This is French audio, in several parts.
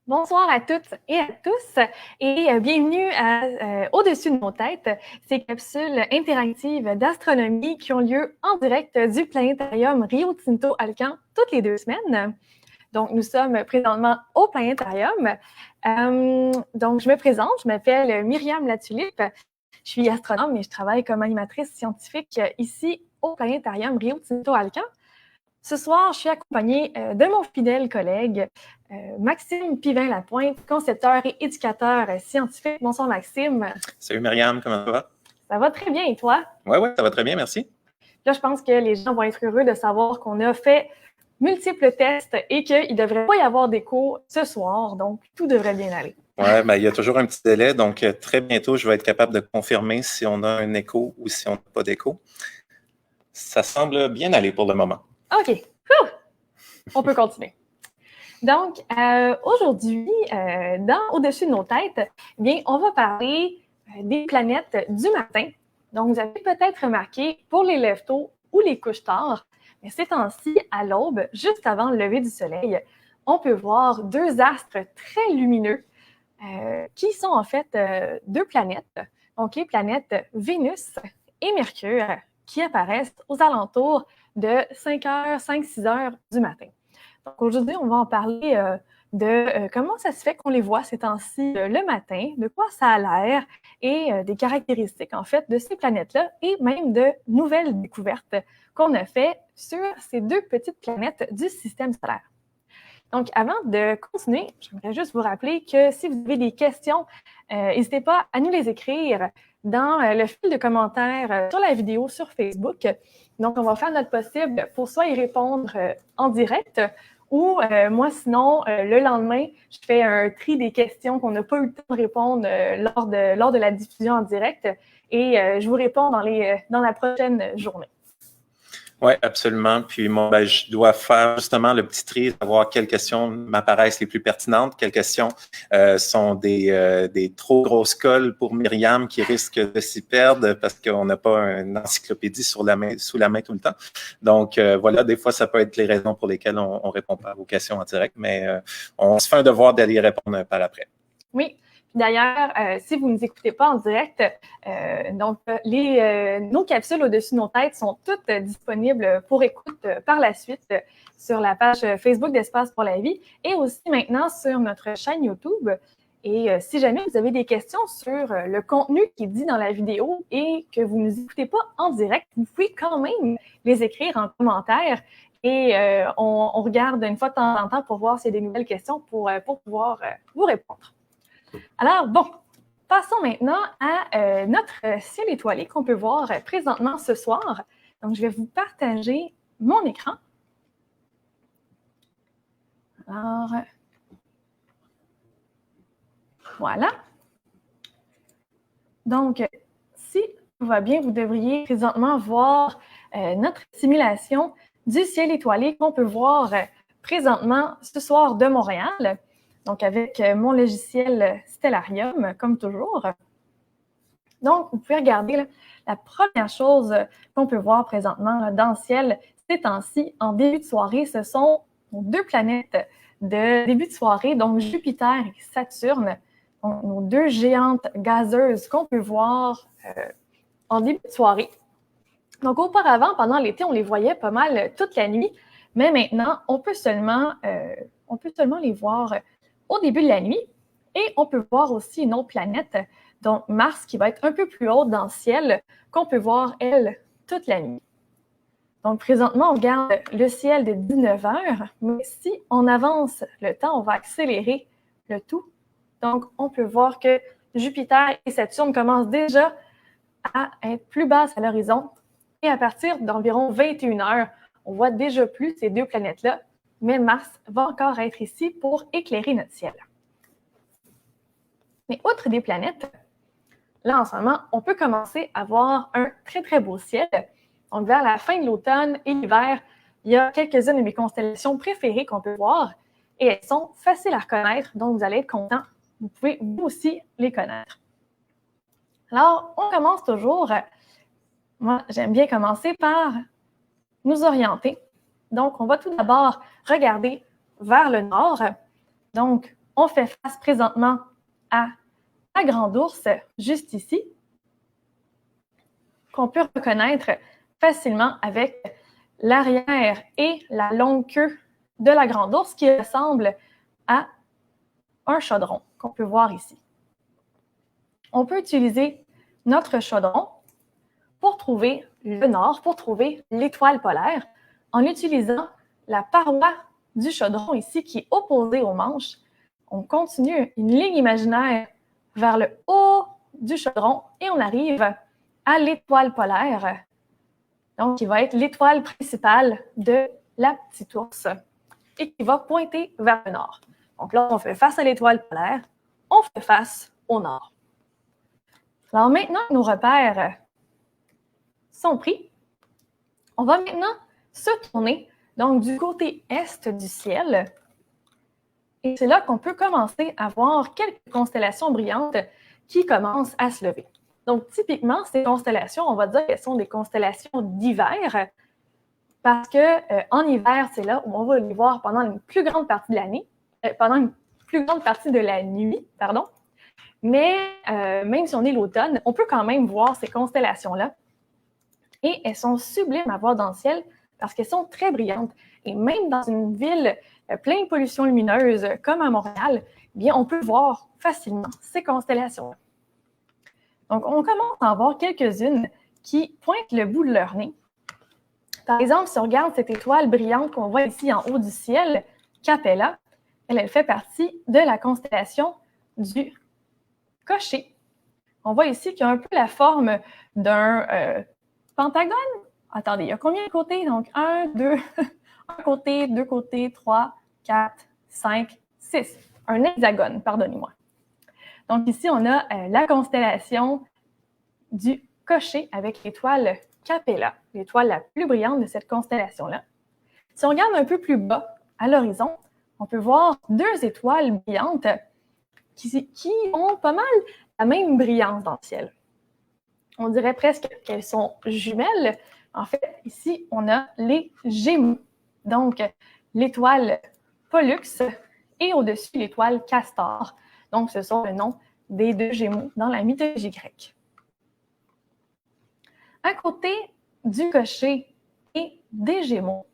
Bonsoir à toutes et à tous et bienvenue à Au-dessus de nos têtes, ces capsules interactives d'astronomie qui ont lieu en direct du planétarium Rio Tinto Alcan toutes les 2 semaines. Donc, nous sommes présentement au planétarium. Donc, je me présente, je m'appelle Myriam Latulippe, je suis astronome et je travaille comme animatrice scientifique ici au planétarium Rio Tinto Alcan. Ce soir, je suis accompagnée de mon fidèle collègue Maxime Pivin-Lapointe, concepteur et éducateur scientifique. Bonsoir Maxime. Salut Myriam, comment ça va? Ça va très bien et toi? Oui, ça va très bien, merci. Là, je pense que les gens vont être heureux de savoir qu'on a fait multiples tests et qu'il ne devrait pas y avoir d'écho ce soir, donc tout devrait bien aller. Oui, il y a toujours un petit délai, donc très bientôt, je vais être capable de confirmer si on a un écho ou si on n'a pas d'écho. Ça semble bien aller pour le moment. OK. On peut continuer. Donc, aujourd'hui, dans Au-dessus de nos têtes, bien, on va parler des planètes du matin. Donc, vous avez peut-être remarqué, pour les lève-tôt ou les couches-tard, mais ces temps-ci, à l'aube, juste avant le lever du soleil, on peut voir deux astres très lumineux qui sont en fait deux planètes. Donc, les planètes Vénus et Mercure qui apparaissent aux alentours de 5 heures du matin. Donc, aujourd'hui, on va en parler de comment ça se fait qu'on les voit ces temps-ci le matin, de quoi ça a l'air et des caractéristiques, en fait, de ces planètes-là et même de nouvelles découvertes qu'on a fait sur ces deux petites planètes du système solaire. Donc, avant de continuer, j'aimerais juste vous rappeler que si vous avez des questions, n'hésitez pas à nous les écrire dans le fil de commentaires sur la vidéo sur Facebook. Donc, on va faire notre possible pour soit y répondre en direct ou moi, sinon, le lendemain, je fais un tri des questions qu'on n'a pas eu le temps de répondre lors de la diffusion en direct et je vous réponds dans la prochaine journée. Oui, absolument. Puis moi, je dois faire justement le petit tri, savoir quelles questions m'apparaissent les plus pertinentes, quelles questions sont des trop grosses colles pour Myriam qui risquent de s'y perdre parce qu'on n'a pas une encyclopédie sous la main tout le temps. Donc voilà, des fois, ça peut être les raisons pour lesquelles on ne répond pas à vos questions en direct, mais on se fait un devoir d'aller y répondre par après. Oui. D'ailleurs, si vous ne nous écoutez pas en direct, nos capsules au-dessus de nos têtes sont toutes disponibles pour écoute par la suite sur la page Facebook d'Espace pour la vie et aussi maintenant sur notre chaîne YouTube. Et si jamais vous avez des questions sur le contenu qui est dit dans la vidéo et que vous ne nous écoutez pas en direct, vous pouvez quand même les écrire en commentaire et on regarde une fois de temps en temps pour voir s'il y a des nouvelles questions pour pouvoir vous répondre. Alors, bon, passons maintenant à notre ciel étoilé qu'on peut voir présentement ce soir. Donc, je vais vous partager mon écran. Alors, voilà. Donc, si tout va bien, vous devriez présentement voir notre simulation du ciel étoilé qu'on peut voir présentement ce soir de Montréal. Donc, avec mon logiciel Stellarium, comme toujours. Donc, vous pouvez regarder là, la première chose qu'on peut voir présentement là, dans le ciel ces temps-ci, en début de soirée, ce sont deux planètes de début de soirée, donc Jupiter et Saturne, donc nos deux géantes gazeuses qu'on peut voir en début de soirée. Donc, auparavant, pendant l'été, on les voyait pas mal toute la nuit, mais maintenant, on peut seulement les voir au début de la nuit. Et on peut voir aussi une autre planète, donc Mars, qui va être un peu plus haute dans le ciel, qu'on peut voir, elle, toute la nuit. Donc, présentement, on regarde le ciel de 19 heures, mais si on avance le temps, on va accélérer le tout. Donc, on peut voir que Jupiter et Saturne commencent déjà à être plus basses à l'horizon. Et à partir d'environ 21 heures, on voit déjà plus ces deux planètes-là, mais Mars va encore être ici pour éclairer notre ciel. Mais outre des planètes, là, en ce moment, on peut commencer à voir un très, très beau ciel. Donc, vers la fin de l'automne et l'hiver, il y a quelques-unes de mes constellations préférées qu'on peut voir et elles sont faciles à reconnaître, donc vous allez être content. Vous pouvez vous aussi les connaître. Alors, on commence toujours. Moi, j'aime bien commencer par nous orienter. Donc, on va tout d'abord regarder vers le nord. Donc, on fait face présentement à la grande ours, juste ici, qu'on peut reconnaître facilement avec l'arrière et la longue queue de la grande ours qui ressemble à un chaudron qu'on peut voir ici. On peut utiliser notre chaudron pour trouver le nord, pour trouver l'étoile polaire, en utilisant la paroi du chaudron ici qui est opposée aux manches. On continue une ligne imaginaire vers le haut du chaudron et on arrive à l'étoile polaire, donc qui va être l'étoile principale de la petite ours et qui va pointer vers le nord. Donc là, on fait face à l'étoile polaire, on fait face au nord. Alors maintenant que nos repères sont pris, on va maintenant se tourner donc du côté est du ciel. Et c'est là qu'on peut commencer à voir quelques constellations brillantes qui commencent à se lever. Donc, typiquement, ces constellations, on va dire qu'elles sont des constellations d'hiver parce qu'en hiver, c'est là où on va les voir pendant une plus grande partie de l'année, pendant une plus grande partie de la nuit, pardon. Mais même si on est l'automne, on peut quand même voir ces constellations-là. Et elles sont sublimes à voir dans le ciel parce qu'elles sont très brillantes. Et même dans une ville pleine de pollution lumineuse comme à Montréal, bien, on peut voir facilement ces constellations-là. Donc, on commence à en voir quelques-unes qui pointent le bout de leur nez. Par exemple, si on regarde cette étoile brillante qu'on voit ici en haut du ciel, Capella, elle fait partie de la constellation du Cocher. On voit ici qu'il y a un peu la forme d'un pentagone. Attendez, il y a combien de côtés? Donc, 1, 2, un côté, 2 côtés, 3, 4, 5, 6. Un hexagone, pardonnez-moi. Donc ici, on a la constellation du Cocher avec l'étoile Capella, l'étoile la plus brillante de cette constellation-là. Si on regarde un peu plus bas, à l'horizon, on peut voir 2 étoiles brillantes qui ont pas mal la même brillance dans le ciel. On dirait presque qu'elles sont jumelles. En fait, ici, on a les Gémeaux. Donc, l'étoile Pollux et au-dessus, l'étoile Castor. Donc, ce sont le nom des 2 Gémeaux dans la mythologie grecque. À côté du Cocher et des Gémeaux,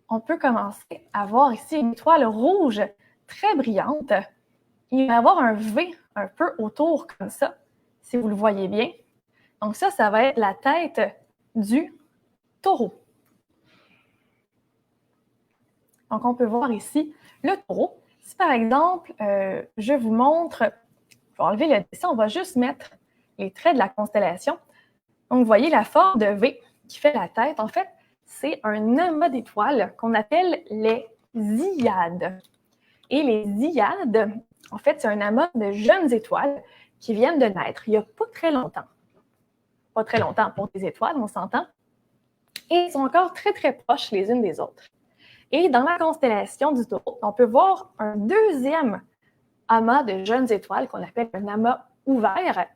on peut commencer à voir ici une étoile rouge très brillante. Il va y avoir un V un peu autour comme ça, si vous le voyez bien. Donc ça va être la tête du taureau. Donc on peut voir ici le taureau. Si par exemple, je vous montre, je vais enlever le dessin, on va juste mettre les traits de la constellation. Donc vous voyez la forme de V qui fait la tête. En fait, c'est un amas d'étoiles qu'on appelle les Hyades. Et les Hyades, en fait, c'est un amas de jeunes étoiles qui viennent de naître il n'y a pas très longtemps. Pas très longtemps pour des étoiles, on s'entend. Et ils sont encore très, très proches les unes des autres. Et dans la constellation du taureau, on peut voir un deuxième amas de jeunes étoiles qu'on appelle un amas ouvert.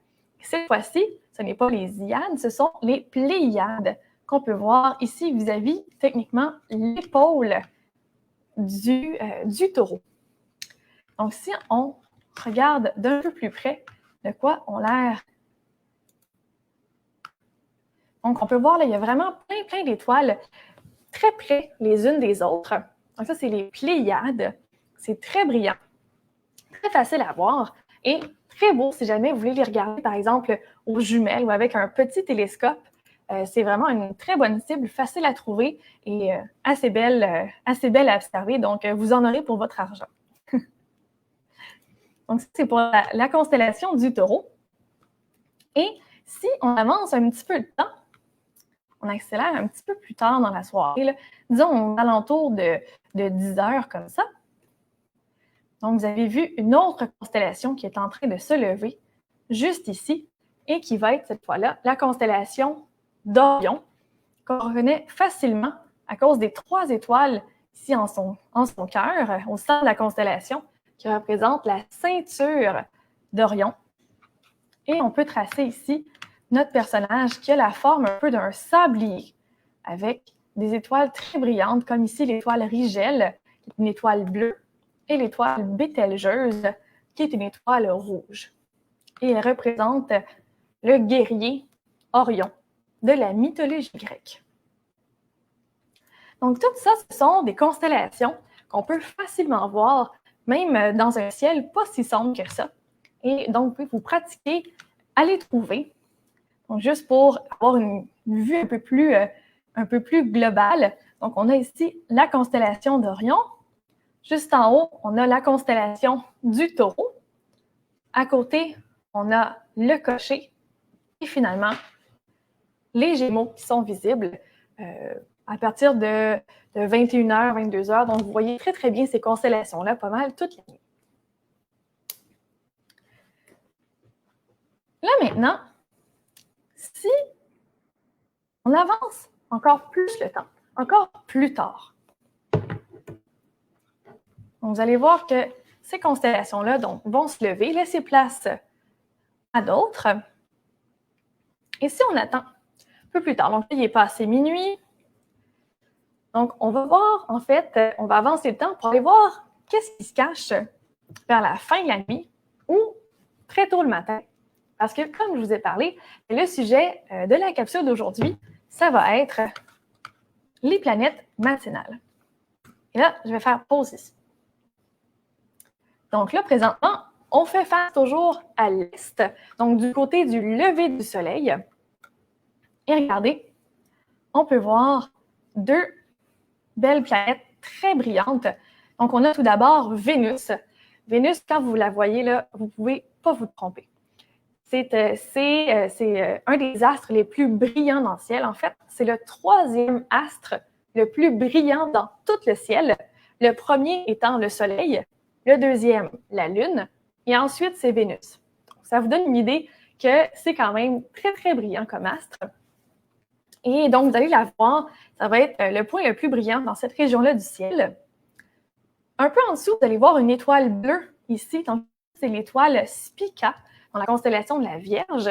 Cette fois-ci, ce n'est pas les Hyades, ce sont les Pléiades qu'on peut voir ici vis-à-vis, techniquement, l'épaule du taureau. Donc, si on regarde d'un peu plus près de quoi ont l'air. Donc, on peut voir, là, il y a vraiment plein d'étoiles très près les unes des autres. Donc, ça, c'est les Pléiades. C'est très brillant, très facile à voir et très beau si jamais vous voulez les regarder, par exemple, aux jumelles ou avec un petit télescope. C'est vraiment une très bonne cible, facile à trouver et assez belle à observer. Donc, vous en aurez pour votre argent. Donc, ça, c'est pour la constellation du taureau. Et si on avance un petit peu de temps, on accélère un petit peu plus tard dans la soirée, là, disons aux alentours de 10 heures comme ça. Donc, vous avez vu une autre constellation qui est en train de se lever juste ici et qui va être cette fois-là la constellation d'Orion, qu'on reconnaît facilement à cause des 3 étoiles ici en son cœur, au centre de la constellation, qui représente la ceinture d'Orion. Et on peut tracer ici notre personnage qui a la forme un peu d'un sablier avec des étoiles très brillantes, comme ici l'étoile Rigel, qui est une étoile bleue, et l'étoile Bételgeuse, qui est une étoile rouge. Et elle représente le guerrier Orion de la mythologie grecque. Donc, tout ça, ce sont des constellations qu'on peut facilement voir, même dans un ciel pas si sombre que ça. Et donc, vous pouvez vous pratiquer à les trouver. Donc, juste pour avoir une vue un peu plus globale. Donc, on a ici la constellation d'Orion. Juste en haut, on a la constellation du Taureau. À côté, on a le Cocher. Et finalement, les Gémeaux qui sont visibles à partir de 21h, 22h. Donc, vous voyez très, très bien ces constellations-là, pas mal toute la nuit. Là, maintenant, si on avance encore plus le temps, encore plus tard, donc, vous allez voir que ces constellations-là vont se lever, laisser place à d'autres. Et si on attend un peu plus tard, donc là, il est passé minuit, donc on va voir, en fait, on va avancer le temps pour aller voir qu'est-ce qui se cache vers la fin de la nuit ou très tôt le matin. Parce que, comme je vous ai parlé, le sujet de la capsule d'aujourd'hui, ça va être les planètes matinales. Et là, je vais faire pause ici. Donc là, présentement, on fait face toujours à l'est, donc du côté du lever du soleil. Et regardez, on peut voir deux belles planètes très brillantes. Donc, on a tout d'abord Vénus. Vénus, quand vous la voyez là, vous ne pouvez pas vous tromper. C'est un des astres les plus brillants dans le ciel. En fait, c'est le troisième astre le plus brillant dans tout le ciel. Le premier étant le Soleil, le deuxième, la Lune, et ensuite, c'est Vénus. Donc, ça vous donne une idée que c'est quand même très, très brillant comme astre. Et donc, vous allez la voir, ça va être le point le plus brillant dans cette région-là du ciel. Un peu en dessous, vous allez voir une étoile bleue ici. Donc, c'est l'étoile Spica dans la constellation de la Vierge.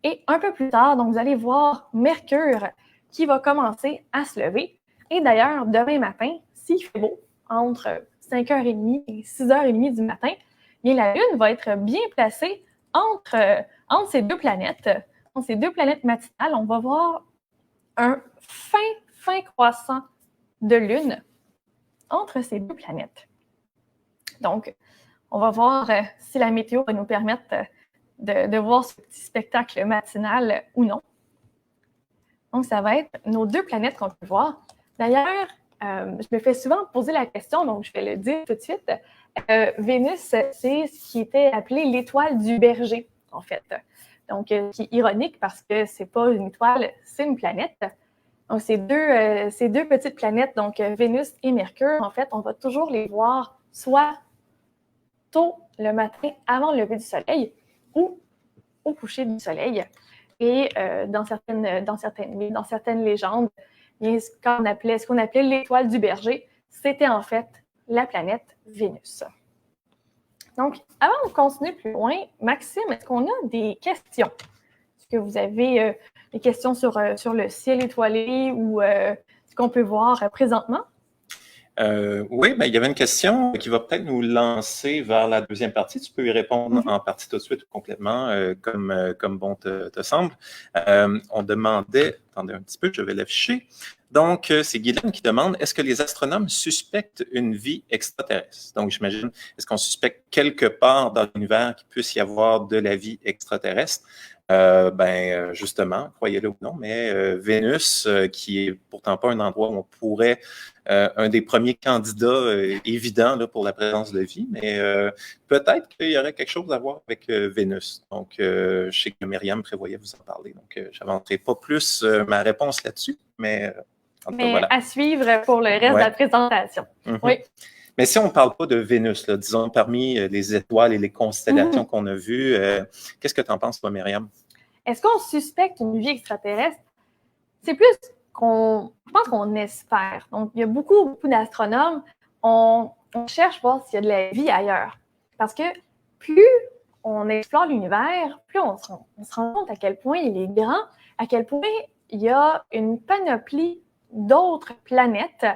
Et un peu plus tard, donc, vous allez voir Mercure qui va commencer à se lever. Et d'ailleurs, demain matin, s'il fait beau, entre 5h30 et 6h30 du matin, bien, la Lune va être bien placée entre ces deux planètes. Entre ces deux planètes matinales, on va voir un fin croissant de Lune entre ces deux planètes. Donc, on va voir si la météo va nous permettre de voir ce petit spectacle matinal ou non. Donc, ça va être nos deux planètes qu'on peut voir. D'ailleurs, je me fais souvent poser la question, donc je vais le dire tout de suite. Vénus, c'est ce qui était appelé l'étoile du berger, en fait. Donc, qui est ironique parce que c'est pas une étoile, c'est une planète. Donc, ces deux petites planètes, donc Vénus et Mercure, en fait, on va toujours les voir soit tôt le matin avant le lever du soleil ou au coucher du soleil. Et dans certaines légendes, ce qu'on appelait l'étoile du berger, c'était en fait la planète Vénus. Donc, avant de continuer plus loin, Maxime, est-ce qu'on a des questions? Est-ce que vous avez des questions sur le ciel étoilé ou ce qu'on peut voir présentement? Oui, il y avait une question qui va peut-être nous lancer vers la deuxième partie. Tu peux y répondre en partie tout de suite ou complètement, comme bon te semble. On demandait, attendez un petit peu, je vais l'afficher. Donc, c'est Guylaine qui demande, est-ce que les astronomes suspectent une vie extraterrestre? Donc, j'imagine, est-ce qu'on suspecte quelque part dans l'univers qu'il puisse y avoir de la vie extraterrestre? Justement, croyez-le ou non, mais Vénus, qui est pourtant pas un endroit où on pourrait, un des premiers candidats évidents là, pour la présence de vie, mais peut-être qu'il y aurait quelque chose à voir avec Vénus. Donc, je sais que Myriam prévoyait vous en parler, donc je n'avancerai pas plus ma réponse là-dessus, mais en tout cas, voilà. À suivre pour le reste de la présentation. Oui. Mais si on ne parle pas de Vénus, là, disons parmi les étoiles et les constellations qu'on a vues, qu'est-ce que tu en penses, toi, Myriam? Est-ce qu'on suspecte une vie extraterrestre? C'est plus je pense qu'on espère. Donc, il y a beaucoup d'astronomes. On cherche à voir s'il y a de la vie ailleurs. Parce que plus on explore l'univers, plus on se rend compte à quel point il est grand, à quel point il y a une panoplie d'autres planètes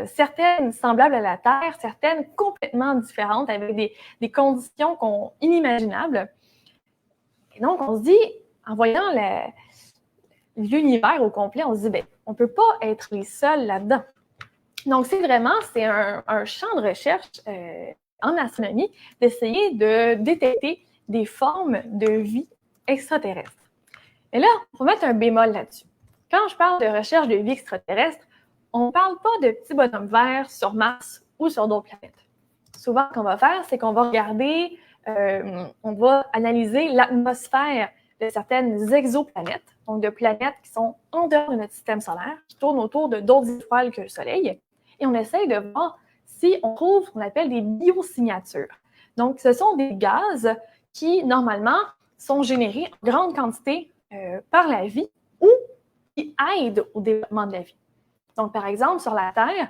certaines semblables à la Terre, certaines complètement différentes, avec des conditions inimaginables. Et donc, on se dit, en voyant l'univers au complet, on se dit, on ne peut pas être les seuls là-dedans. Donc, c'est un champ de recherche en astronomie d'essayer de détecter des formes de vie extraterrestre. Et là, il faut mettre un bémol là-dessus. Quand je parle de recherche de vie extraterrestre, on ne parle pas de petits bonhommes verts sur Mars ou sur d'autres planètes. Souvent, ce qu'on va faire, c'est qu'on va regarder, on va analyser l'atmosphère de certaines exoplanètes, donc de planètes qui sont en dehors de notre système solaire, qui tournent autour de d'autres étoiles que le Soleil, et on essaye de voir si on trouve ce qu'on appelle des biosignatures. Donc, ce sont des gaz qui, normalement, sont générés en grande quantité par la vie ou qui aident au développement de la vie. Donc, par exemple, sur la Terre,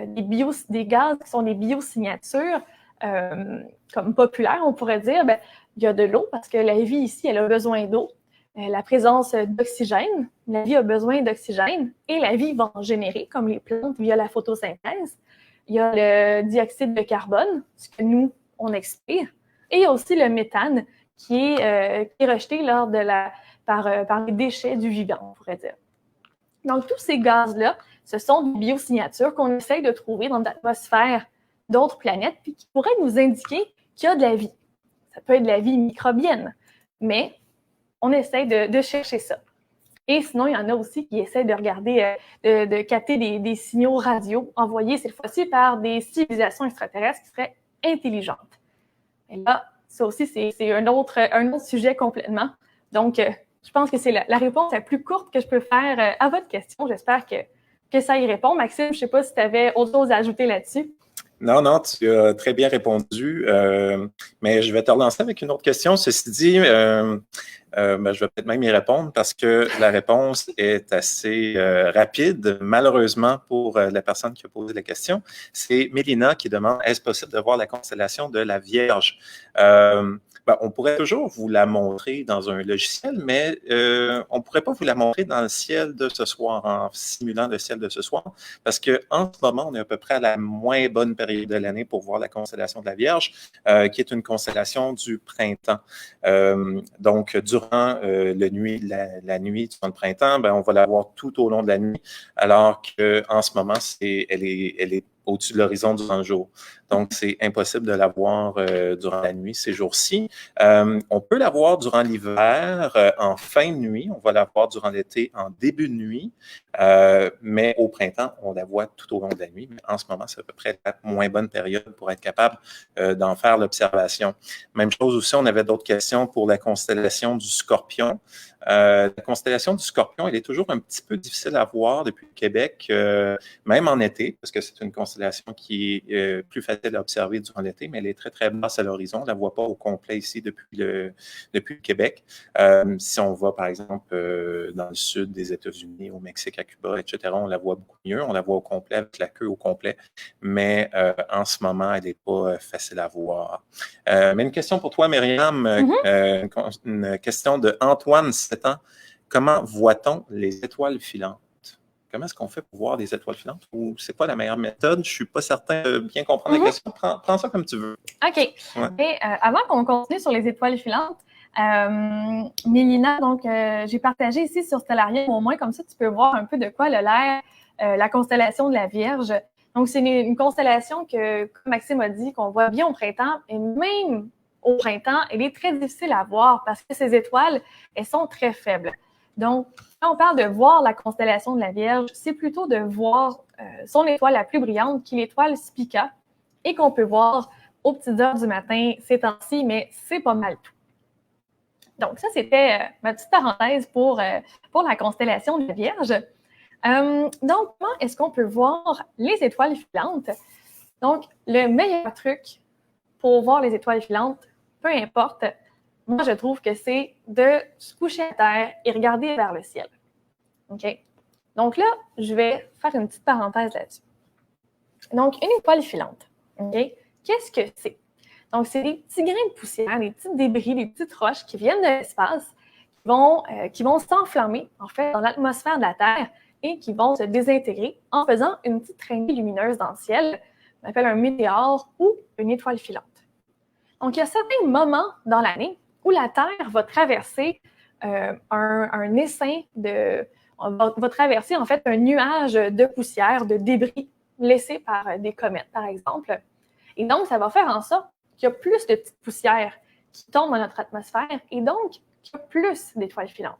des gaz qui sont des biosignatures, comme populaires, on pourrait dire, il y a de l'eau parce que la vie ici, elle a besoin d'eau. La présence d'oxygène, la vie a besoin d'oxygène et la vie va en générer, comme les plantes via la photosynthèse. Il y a le dioxyde de carbone, ce que nous, on expire, et il y a aussi le méthane qui est rejeté par les déchets du vivant, on pourrait dire. Donc, tous ces gaz-là, ce sont des biosignatures qu'on essaye de trouver dans l'atmosphère d'autres planètes puis qui pourraient nous indiquer qu'il y a de la vie. Ça peut être de la vie microbienne, mais on essaye de chercher ça. Et sinon, il y en a aussi qui essaient de regarder, de capter des signaux radio envoyés cette fois-ci par des civilisations extraterrestres qui seraient intelligentes. Et là, ça aussi, c'est un autre sujet complètement. Donc, je pense que c'est la réponse la plus courte que je peux faire à votre question. J'espère que ça y répond. Maxime, je ne sais pas si tu avais autre chose à ajouter là-dessus. Non, tu as très bien répondu, mais je vais te relancer avec une autre question. Ceci dit, je vais peut-être même y répondre parce que la réponse est assez rapide, malheureusement pour la personne qui a posé la question. C'est Mélina qui demande, est-ce possible de voir la constellation de la Vierge? On pourrait toujours vous la montrer dans un logiciel, mais on ne pourrait pas vous la montrer dans le ciel de ce soir, en simulant le ciel de ce soir, parce qu'en ce moment, on est à peu près à la moins bonne période de l'année pour voir la constellation de la Vierge, qui est une constellation du printemps. Donc, durant la nuit durant le printemps, on va la voir tout au long de la nuit, alors qu'en ce moment, elle est au-dessus de l'horizon durant le jour. Donc, c'est impossible de la voir durant la nuit ces jours-ci. On peut la voir durant l'hiver en fin de nuit. On va la voir durant l'été en début de nuit. Mais au printemps, on la voit tout au long de la nuit. Mais en ce moment, c'est à peu près la moins bonne période pour être capable d'en faire l'observation. Même chose aussi, on avait d'autres questions pour la constellation du Scorpion. La constellation du Scorpion, elle est toujours un petit peu difficile à voir depuis le Québec, même en été, parce que c'est une constellation qui est plus facile à observer durant l'été, mais elle est très, très basse à l'horizon. On ne la voit pas au complet ici depuis le Québec. Si on va, par exemple, dans le sud des États-Unis, au Mexique, à Cuba, etc., on la voit beaucoup mieux. On la voit au complet, avec la queue au complet, mais en ce moment, elle n'est pas facile à voir. Mais une question pour toi, Myriam, une question de Antoine, 7 ans. Comment voit-on les étoiles filantes? Comment est-ce qu'on fait pour voir des étoiles filantes? Ou c'est pas la meilleure méthode? Je ne suis pas certain de bien comprendre la question. Prends ça comme tu veux. OK. Ouais. Et avant qu'on continue sur les étoiles filantes, Mélina, donc j'ai partagé ici sur Stellarium, au moins comme ça, tu peux voir un peu de quoi a l'air la constellation de la Vierge. Donc, c'est une constellation que, comme Maxime a dit, qu'on voit bien au printemps, et même au printemps, elle est très difficile à voir parce que ces étoiles, elles sont très faibles. Donc, quand on parle de voir la constellation de la Vierge, c'est plutôt de voir son étoile la plus brillante, qui est l'étoile Spica, et qu'on peut voir aux petites heures du matin ces temps-ci, mais c'est pas mal tout. Donc, ça, c'était ma petite parenthèse pour la constellation de la Vierge. Donc, comment est-ce qu'on peut voir les étoiles filantes? Donc, le meilleur truc pour voir les étoiles filantes, peu importe, moi, je trouve que c'est de se coucher à terre et regarder vers le ciel. OK? Donc là, je vais faire une petite parenthèse là-dessus. Donc, une étoile filante, OK? Qu'est-ce que c'est? Donc, c'est des petits grains de poussière, des petits débris, des petites roches qui viennent de l'espace, qui vont s'enflammer, en fait, dans l'atmosphère de la Terre, et qui vont se désintégrer en faisant une petite traînée lumineuse dans le ciel, qu'on appelle un météore ou une étoile filante. Donc, il y a certains moments dans l'année où la Terre va traverser un essaim va traverser en fait un nuage de poussière, de débris laissés par des comètes, par exemple. Et donc, ça va faire en sorte qu'il y a plus de petites poussières qui tombent dans notre atmosphère et donc qu'il y a plus d'étoiles filantes.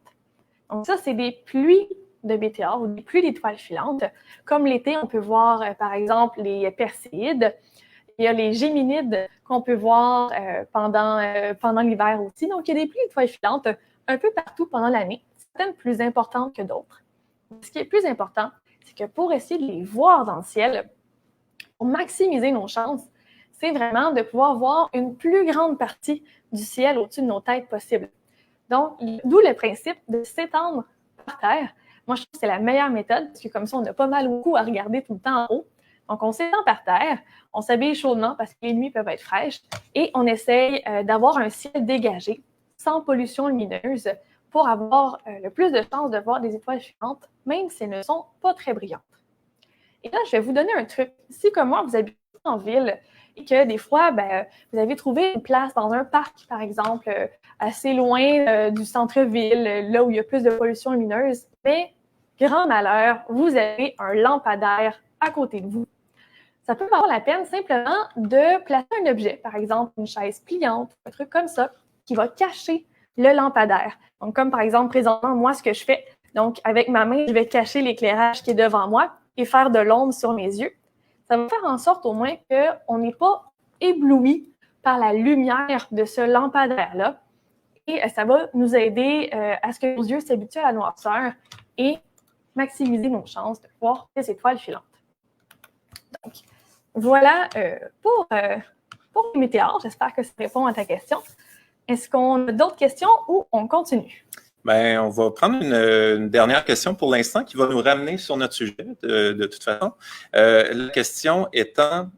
Donc ça, c'est des pluies de météores ou des pluies d'étoiles filantes. Comme l'été, on peut voir, par exemple, les Perséides. Il y a les Géminides qu'on peut voir pendant l'hiver aussi. Donc, il y a des pluies d'étoiles filantes un peu partout pendant l'année, certaines plus importantes que d'autres. Ce qui est plus important, c'est que pour essayer de les voir dans le ciel, pour maximiser nos chances, c'est vraiment de pouvoir voir une plus grande partie du ciel au-dessus de nos têtes possible. Donc, d'où le principe de s'étendre par terre. Moi, je trouve que c'est la meilleure méthode, parce que comme ça, on n'a pas mal au cou à regarder tout le temps en haut. Donc, on s'étend par terre, on s'habille chaudement parce que les nuits peuvent être fraîches, et on essaye d'avoir un ciel dégagé, sans pollution lumineuse, pour avoir le plus de chances de voir des étoiles filantes, même si elles ne sont pas très brillantes. Et là, je vais vous donner un truc. Si, comme moi, vous habitez en ville et que des fois, vous avez trouvé une place dans un parc, par exemple, assez loin du centre-ville, là où il y a plus de pollution lumineuse, mais grand malheur, vous avez un lampadaire à côté de vous. Ça peut valoir la peine simplement de placer un objet, par exemple une chaise pliante, un truc comme ça, qui va cacher le lampadaire. Donc, comme par exemple, présentement, moi, ce que je fais, donc avec ma main, je vais cacher l'éclairage qui est devant moi et faire de l'ombre sur mes yeux. Ça va faire en sorte au moins qu'on n'est pas ébloui par la lumière de ce lampadaire-là. Et ça va nous aider à ce que nos yeux s'habituent à la noirceur et maximiser nos chances de voir des étoiles filantes. Donc, voilà pour les météores. J'espère que ça répond à ta question. Est-ce qu'on a d'autres questions ou on continue? On va prendre une dernière question pour l'instant qui va nous ramener sur notre sujet de toute façon. La question étant,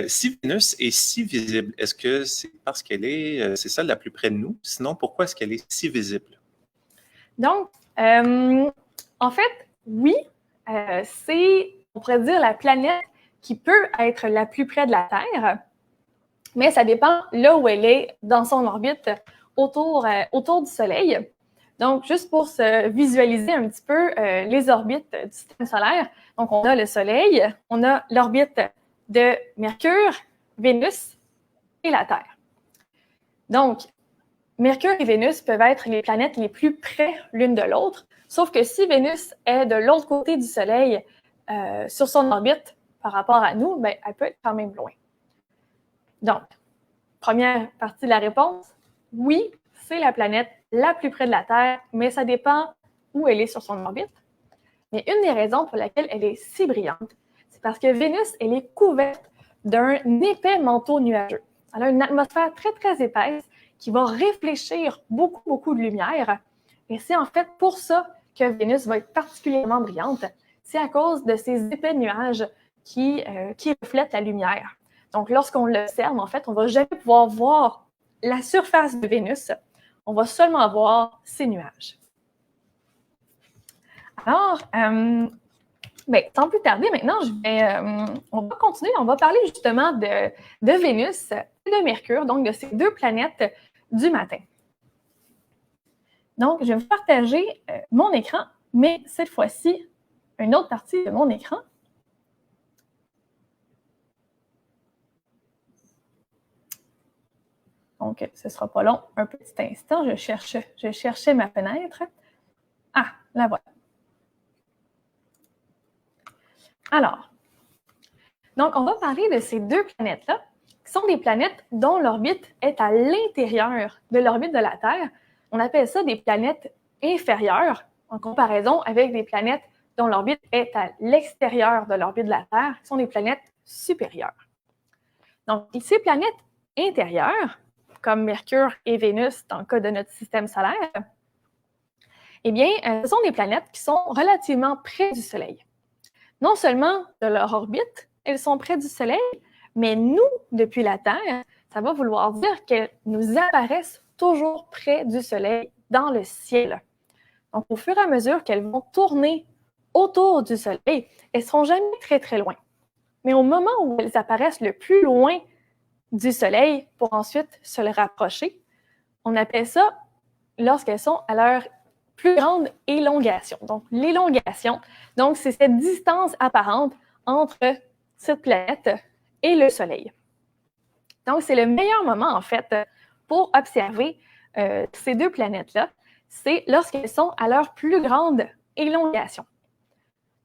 si Vénus est si visible, est-ce que c'est parce c'est celle la plus près de nous? Sinon, pourquoi est-ce qu'elle est si visible? Donc, en fait, oui, c'est, on pourrait dire, la planète qui peut être la plus près de la Terre, mais ça dépend là où elle est dans son orbite autour du Soleil. Donc, juste pour se visualiser un petit peu les orbites du système solaire, donc on a le Soleil, on a l'orbite de Mercure, Vénus et la Terre. Donc, Mercure et Vénus peuvent être les planètes les plus près l'une de l'autre, sauf que si Vénus est de l'autre côté du Soleil sur son orbite par rapport à nous, elle peut être quand même loin. Donc, première partie de la réponse, oui, c'est la planète la plus près de la Terre, mais ça dépend où elle est sur son orbite. Mais une des raisons pour laquelle elle est si brillante, c'est parce que Vénus, elle est couverte d'un épais manteau nuageux. Elle a une atmosphère très, très épaisse qui va réfléchir beaucoup, beaucoup de lumière. Et c'est en fait pour ça que Vénus va être particulièrement brillante. C'est à cause de ces épais nuages qui reflètent la lumière. Donc, lorsqu'on l'observe, en fait, on ne va jamais pouvoir voir la surface de Vénus. On va seulement voir ces nuages. Alors, sans plus tarder, maintenant, on va continuer. On va parler justement de Vénus et de Mercure, donc de ces deux planètes du matin. Donc, je vais vous partager mon écran, mais cette fois-ci, une autre partie de mon écran. Donc, ce ne sera pas long. Un petit instant, je cherchais ma fenêtre. Ah, la voilà. Alors, donc, on va parler de ces deux planètes-là, qui sont des planètes dont l'orbite est à l'intérieur de l'orbite de la Terre. On appelle ça des planètes inférieures, en comparaison avec des planètes dont l'orbite est à l'extérieur de l'orbite de la Terre, qui sont des planètes supérieures. Donc, ces planètes intérieures, comme Mercure et Vénus dans le cas de notre système solaire, eh bien, ce sont des planètes qui sont relativement près du Soleil. Non seulement de leur orbite, elles sont près du Soleil, mais nous, depuis la Terre, ça va vouloir dire qu'elles nous apparaissent toujours près du Soleil dans le ciel. Donc, au fur et à mesure qu'elles vont tourner autour du Soleil, elles ne seront jamais très, très loin. Mais au moment où elles apparaissent le plus loin du Soleil pour ensuite se le rapprocher, on appelle ça lorsqu'elles sont à leur plus grande élongation. Donc, l'élongation, donc c'est cette distance apparente entre cette planète et le Soleil. Donc, c'est le meilleur moment, en fait, pour observer ces deux planètes-là, c'est lorsqu'elles sont à leur plus grande élongation.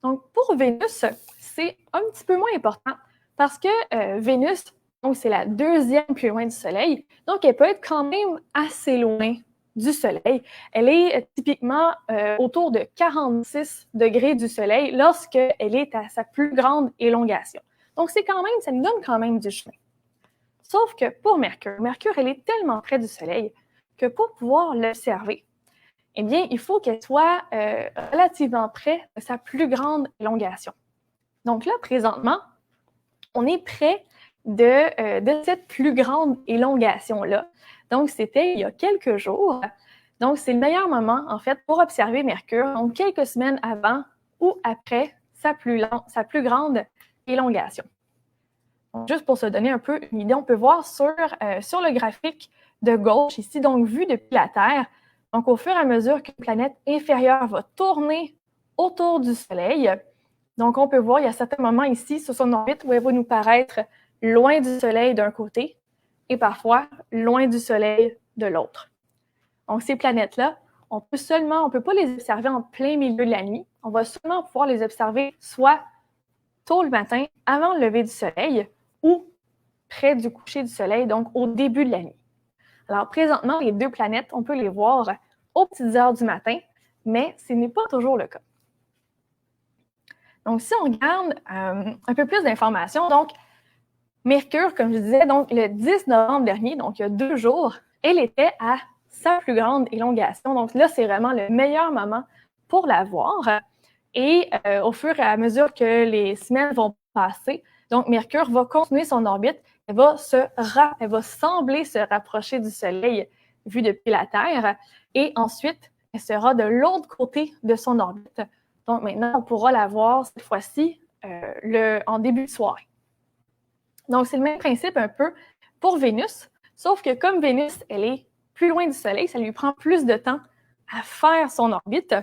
Donc, pour Vénus, c'est un petit peu moins important parce que Vénus, donc c'est la deuxième plus loin du Soleil, donc elle peut être quand même assez loin du Soleil. Elle est typiquement autour de 46 degrés du Soleil lorsqu'elle est à sa plus grande élongation. Donc, c'est quand même, ça nous donne quand même du chemin. Sauf que pour Mercure, elle est tellement près du Soleil que pour pouvoir l'observer, eh bien, il faut qu'elle soit relativement près de sa plus grande élongation. Donc là, présentement, on est près de cette plus grande élongation-là. Donc, c'était il y a quelques jours. Donc, c'est le meilleur moment, en fait, pour observer Mercure, donc quelques semaines avant ou après sa plus grande élongation. Donc, juste pour se donner un peu une idée, on peut voir sur le graphique de gauche, ici, donc vu depuis la Terre, donc au fur et à mesure qu'une planète inférieure va tourner autour du Soleil, donc on peut voir, il y a certains moments ici sur son orbite où elle va nous paraître loin du Soleil d'un côté et parfois loin du Soleil de l'autre. Donc ces planètes-là, on peut pas les observer en plein milieu de la nuit, on va seulement pouvoir les observer soit tôt le matin, avant le lever du Soleil, ou près du coucher du Soleil, donc au début de la nuit. Alors, présentement, les deux planètes, on peut les voir aux petites heures du matin, mais ce n'est pas toujours le cas. Donc, si on regarde un peu plus d'informations, donc, Mercure, comme je disais, donc le 10 novembre dernier, donc il y a 2 jours, elle était à sa plus grande élongation. Donc là, c'est vraiment le meilleur moment pour la voir. Et au fur et à mesure que les semaines vont passer, donc Mercure va continuer son orbite, elle va sembler se rapprocher du Soleil vu depuis la Terre, et ensuite, elle sera de l'autre côté de son orbite. Donc maintenant, on pourra la voir cette fois-ci en début de soirée. Donc c'est le même principe un peu pour Vénus, sauf que comme Vénus, elle est plus loin du Soleil, ça lui prend plus de temps à faire son orbite.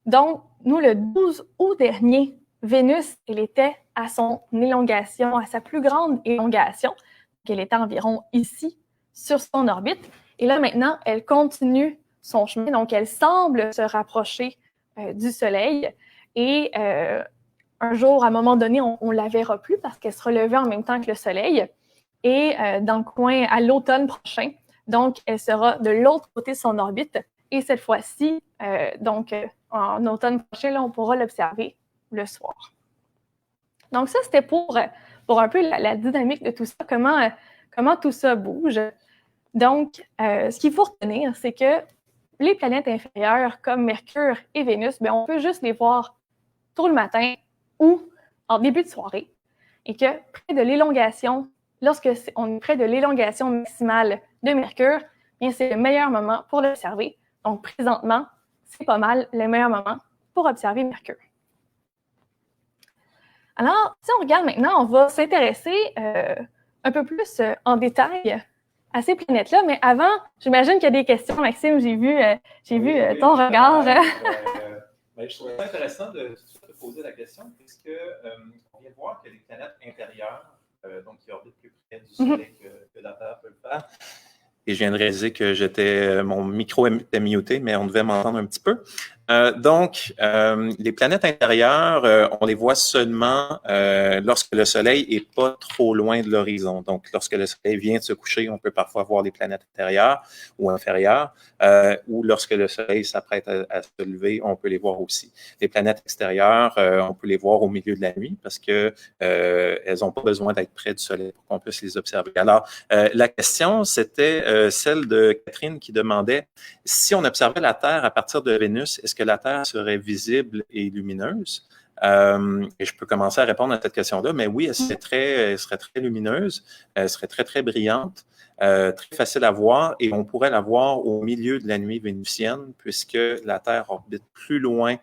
Donc, nous, le 12 août dernier, Vénus, elle était à son élongation, à sa plus grande élongation, qu'elle était environ ici, sur son orbite. Et là, maintenant, elle continue son chemin, donc elle semble se rapprocher du Soleil. Et un jour, à un moment donné, on ne la verra plus parce qu'elle sera levée en même temps que le Soleil. Et dans le coin, à l'automne prochain, donc elle sera de l'autre côté de son orbite. Et cette fois-ci, en automne prochain, là, on pourra l'observer le soir. Donc ça, c'était pour un peu la dynamique de tout ça, comment tout ça bouge. Donc, ce qu'il faut retenir, c'est que les planètes inférieures comme Mercure et Vénus, bien, on peut juste les voir tôt le matin ou en début de soirée. Et que près de l'élongation, lorsque on est près de l'élongation maximale de Mercure, bien, c'est le meilleur moment pour l'observer. Donc, présentement, c'est pas mal le meilleur moment pour observer Mercure. Alors, si on regarde maintenant, on va s'intéresser un peu plus en détail à ces planètes-là. Mais avant, j'imagine qu'il y a des questions, Maxime. J'ai vu ton regard. Je trouve ça intéressant de poser la question, puisque on vient de voir que les planètes intérieures, donc qui orbitent plus près du Soleil que la Terre peut le faire, et je viens de réaliser que mon micro était muté, mais on devait m'entendre un petit peu. Les planètes intérieures, on les voit seulement lorsque le Soleil est pas trop loin de l'horizon. Donc, lorsque le Soleil vient de se coucher, on peut parfois voir les planètes intérieures ou inférieures, ou lorsque le Soleil s'apprête à se lever, on peut les voir aussi. Les planètes extérieures, on peut les voir au milieu de la nuit parce que elles n'ont pas besoin d'être près du Soleil pour qu'on puisse les observer. Alors, la question, c'était celle de Catherine qui demandait si on observait la Terre à partir de Vénus, est-ce que la Terre serait visible et lumineuse? Et je peux commencer à répondre à cette question-là, mais oui, elle serait très lumineuse, elle serait très, très brillante, très facile à voir, et on pourrait la voir au milieu de la nuit vénusienne, puisque la Terre orbite plus loin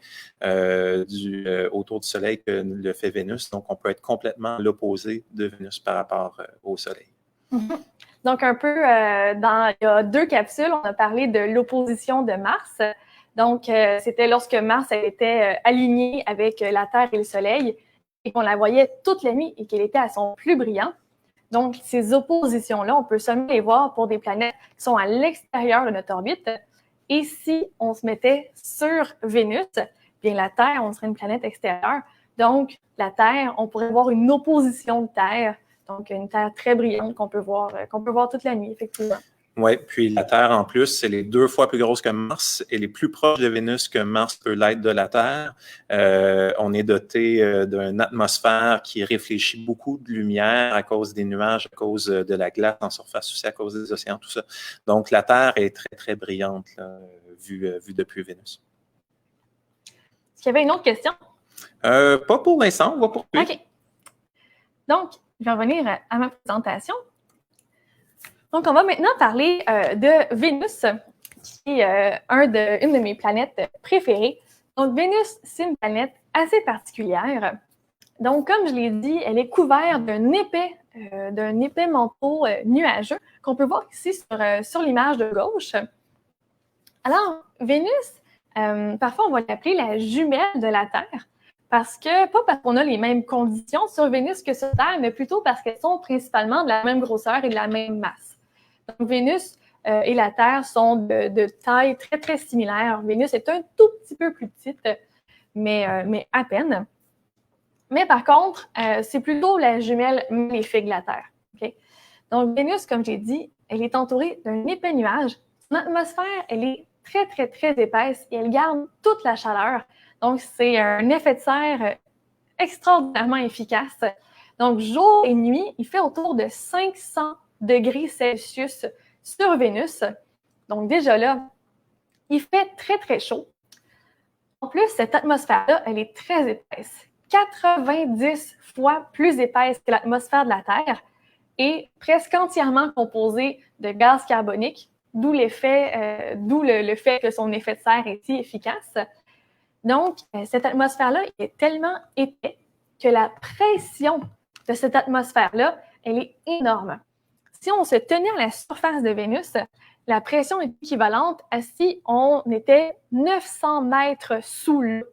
autour du Soleil que le fait Vénus, donc on peut être complètement à l'opposé de Vénus par rapport au Soleil. Mm-hmm. Donc, un peu, il y a 2 capsules, on a parlé de l'opposition de Mars. Donc, c'était lorsque Mars était alignée avec la Terre et le Soleil et qu'on la voyait toute la nuit et qu'elle était à son plus brillant. Donc, ces oppositions-là, on peut seulement les voir pour des planètes qui sont à l'extérieur de notre orbite. Et si on se mettait sur Vénus, bien la Terre, on serait une planète extérieure. Donc, la Terre, on pourrait voir une opposition de Terre. Donc, une Terre très brillante qu'on peut voir toute la nuit, effectivement. Oui, puis la Terre, en plus, elle est 2 fois plus grosse que Mars. Elle est plus proche de Vénus que Mars peut l'être de la Terre. On est doté d'une atmosphère qui réfléchit beaucoup de lumière à cause des nuages, à cause de la glace en surface aussi, à cause des océans, tout ça. Donc, la Terre est très, très brillante, là, vue depuis Vénus. Est-ce qu'il y avait une autre question? Pas pour l'instant, on va poursuivre. OK. Donc, je vais revenir à ma présentation. Donc, on va maintenant parler de Vénus, qui est une de mes planètes préférées. Donc, Vénus, c'est une planète assez particulière. Donc, comme je l'ai dit, elle est couverte d'un épais manteau nuageux qu'on peut voir ici sur l'image de gauche. Alors, Vénus, parfois, on va l'appeler la jumelle de la Terre. Pas parce qu'on a les mêmes conditions sur Vénus que sur Terre, mais plutôt parce qu'elles sont principalement de la même grosseur et de la même masse. Donc, Vénus et la Terre sont de taille très, très similaire. Vénus est un tout petit peu plus petite, mais à peine. Mais par contre, c'est plutôt la jumelle maléfique de la Terre. Okay? Donc, Vénus, comme j'ai dit, elle est entourée d'un épais nuage. Son atmosphère, elle est très, très, très épaisse et elle garde toute la chaleur. Donc, c'est un effet de serre extraordinairement efficace. Donc, jour et nuit, il fait autour de 500 degrés Celsius sur Vénus. Donc, déjà là, il fait très, très chaud. En plus, cette atmosphère-là, elle est très épaisse. 90 fois plus épaisse que l'atmosphère de la Terre et presque entièrement composée de gaz carbonique, d'où le fait que son effet de serre est si efficace. Donc, cette atmosphère-là est tellement épais que la pression de cette atmosphère-là, elle est énorme. Si on se tenait à la surface de Vénus, la pression est équivalente à si on était 900 mètres sous l'eau.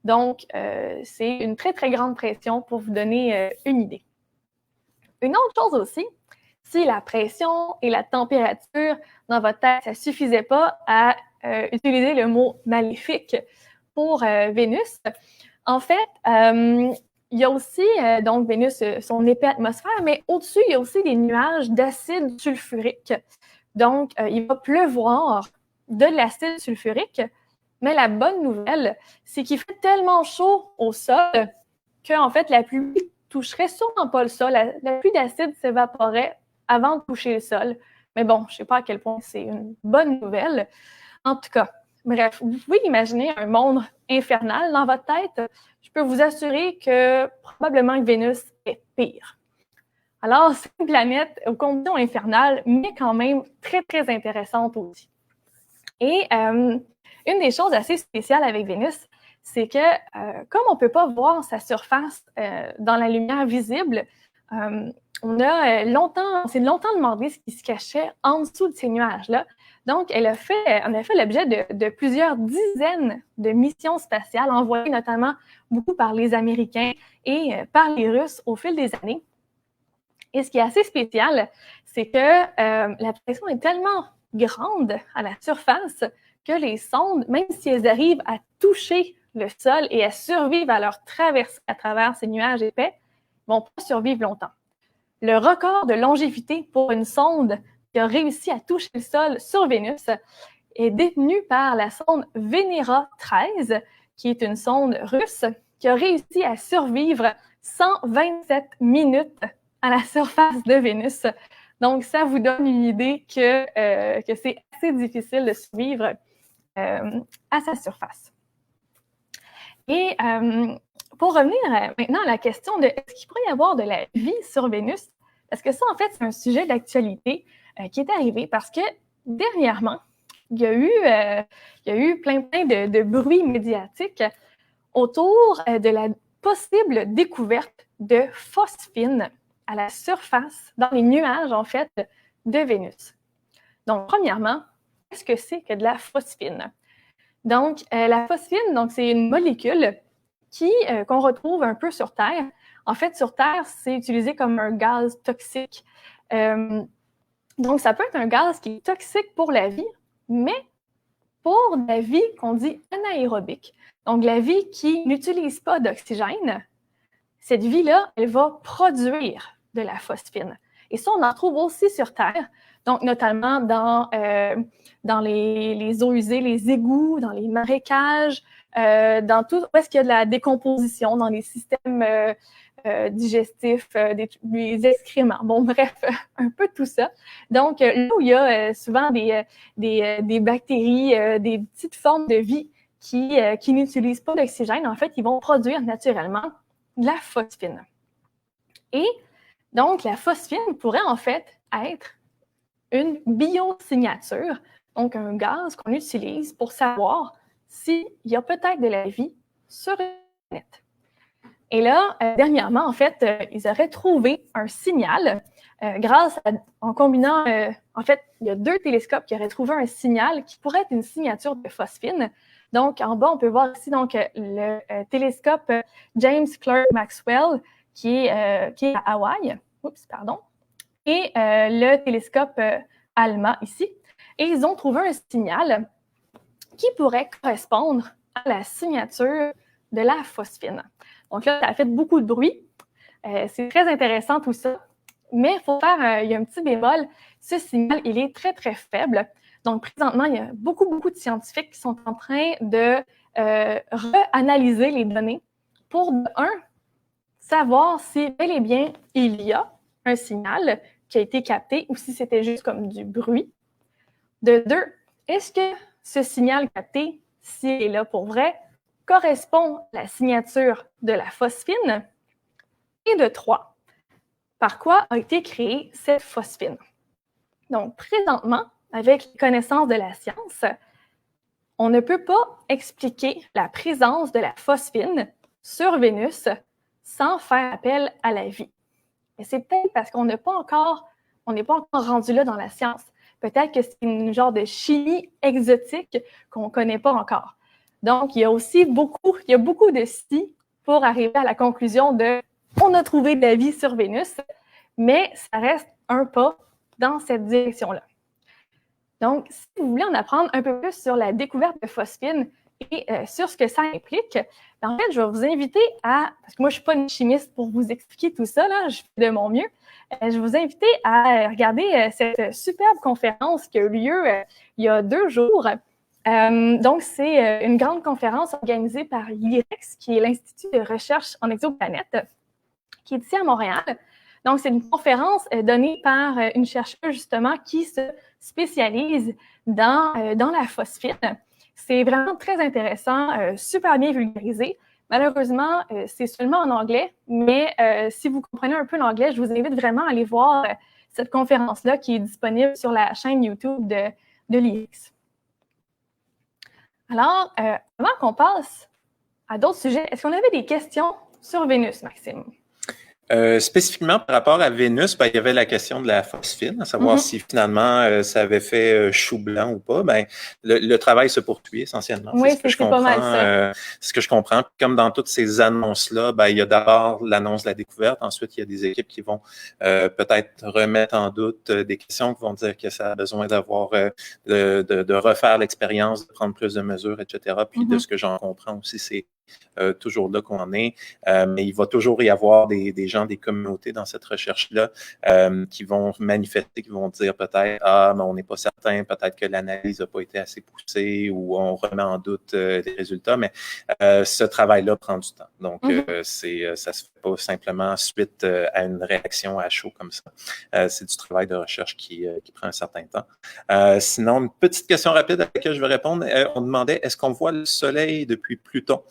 Donc, c'est une très, très grande pression pour vous donner une idée. Une autre chose aussi, si la pression et la température dans votre tête, ça ne suffisait pas à utiliser le mot maléfique pour Vénus, en fait, il y a aussi, donc Vénus, son épais atmosphère, mais au-dessus, il y a aussi des nuages d'acide sulfurique. Donc, il va pleuvoir de l'acide sulfurique, mais la bonne nouvelle, c'est qu'il fait tellement chaud au sol qu'en fait, la pluie toucherait sûrement pas le sol. La pluie d'acide s'évaporerait avant de toucher le sol. Mais bon, je ne sais pas à quel point c'est une bonne nouvelle. En tout cas, bref, vous pouvez imaginer un monde infernal dans votre tête. Je peux vous assurer que probablement que Vénus est pire. Alors, c'est une planète aux conditions infernales, mais quand même très, très intéressante aussi. Et une des choses assez spéciales avec Vénus, c'est que comme on ne peut pas voir sa surface dans la lumière visible, on s'est longtemps demandé ce qui se cachait en dessous de ces nuages-là. Donc, on a fait l'objet de plusieurs dizaines de missions spatiales envoyées notamment beaucoup par les Américains et par les Russes au fil des années. Et ce qui est assez spécial, c'est que la pression est tellement grande à la surface que les sondes, même si elles arrivent à toucher le sol et à survivre à leur traversée à travers ces nuages épais, ne vont pas survivre longtemps. Le record de longévité pour une sonde qui a réussi à toucher le sol sur Vénus est détenu par la sonde Venera 13, qui est une sonde russe qui a réussi à survivre 127 minutes à la surface de Vénus. Donc, ça vous donne une idée que c'est assez difficile de survivre à sa surface. Et pour revenir maintenant à la question de est-ce qu'il pourrait y avoir de la vie sur Vénus, parce que ça, en fait, c'est un sujet d'actualité qui est arrivé parce que dernièrement, il y a eu plein de bruit médiatique autour de la possible découverte de phosphine à la surface, dans les nuages, en fait, de Vénus. Donc, premièrement, qu'est-ce que c'est que de la phosphine? Donc, la phosphine, donc, c'est une molécule qu'on retrouve un peu sur Terre. En fait, sur Terre, c'est utilisé comme un gaz toxique. Donc, ça peut être un gaz qui est toxique pour la vie, mais pour la vie qu'on dit anaérobique. Donc, la vie qui n'utilise pas d'oxygène, cette vie-là, elle va produire de la phosphine. Et ça, on en trouve aussi sur Terre, donc notamment dans les eaux usées, les égouts, dans les marécages, dans tout où est-ce qu'il y a de la décomposition, dans les systèmes digestifs, des excréments. Bon, bref, un peu tout ça. Donc, là où il y a souvent des bactéries, des petites formes de vie qui n'utilisent pas d'oxygène, en fait, ils vont produire naturellement de la phosphine. Et donc, la phosphine pourrait en fait être une biosignature, donc un gaz qu'on utilise pour savoir s'il y a peut-être de la vie sur une planète. Et là, dernièrement, en fait, ils auraient trouvé un signal en combinant, en fait, il y a 2 télescopes qui auraient trouvé un signal qui pourrait être une signature de phosphine. Donc, en bas, on peut voir ici donc, le télescope James Clerk Maxwell qui est à Hawaï. Oups, pardon. Et le télescope ALMA ici. Et ils ont trouvé un signal qui pourrait correspondre à la signature de la phosphine. Donc là, ça a fait beaucoup de bruit. C'est très intéressant tout ça. Mais il y a un petit bémol. Ce signal, il est très, très faible. Donc, présentement, il y a beaucoup de scientifiques qui sont en train de réanalyser les données pour, de un, savoir si bel et bien il y a un signal qui a été capté ou si c'était juste comme du bruit. De 2, est-ce que ce signal capté, s'il est là pour vrai, correspond à la signature de la phosphine? Et de 3, par quoi a été créée cette phosphine? Donc, présentement, avec les connaissances de la science, on ne peut pas expliquer la présence de la phosphine sur Vénus sans faire appel à la vie. Et c'est peut-être parce qu'on n'est pas encore rendu là dans la science. Peut-être que c'est une genre de chimie exotique qu'on ne connaît pas encore. Donc, il y a beaucoup de si pour arriver à la conclusion de on a trouvé de la vie sur Vénus, mais ça reste un pas dans cette direction-là. Donc, si vous voulez en apprendre un peu plus sur la découverte de phosphine et sur ce que ça implique, en fait, je vais vous inviter parce que moi, je ne suis pas une chimiste pour vous expliquer tout ça, là, je fais de mon mieux. Je vais vous inviter à regarder cette superbe conférence qui a eu lieu il y a 2 jours. Donc, c'est une grande conférence organisée par l'IREX, qui est l'Institut de recherche en exoplanètes, qui est ici à Montréal. Donc, c'est une conférence donnée par une chercheuse, justement, qui se spécialise dans la phosphine. C'est vraiment très intéressant, super bien vulgarisé. Malheureusement, c'est seulement en anglais, mais si vous comprenez un peu l'anglais, je vous invite vraiment à aller voir cette conférence-là qui est disponible sur la chaîne YouTube de l'IREX. Alors, avant qu'on passe à d'autres sujets, est-ce qu'on avait des questions sur Vénus, Maxime? Spécifiquement par rapport à Vénus, il y avait la question de la phosphine, à savoir si finalement ça avait fait chou blanc ou pas. Le travail se poursuit essentiellement. Oui, c'est pas mal ça. Ce que je comprends. Comme dans toutes ces annonces-là, il y a d'abord l'annonce de la découverte. Ensuite, il y a des équipes qui vont peut-être remettre en doute des questions, qui vont dire que ça a besoin d'avoir de refaire l'expérience, de prendre plus de mesures, etc. Puis de ce que j'en comprends aussi, c'est toujours là qu'on en est. Mais il va toujours y avoir des gens, des communautés dans cette recherche-là qui vont manifester, qui vont dire peut-être « mais on n'est pas certain, peut-être que l'analyse n'a pas été assez poussée ou on remet en doute les résultats. » Mais ce travail-là prend du temps. Donc, ça se fait pas simplement suite à une réaction à chaud comme ça. C'est du travail de recherche qui prend un certain temps. Sinon, une petite question rapide à laquelle je vais répondre. On demandait, est-ce qu'on voit le Soleil depuis Pluton?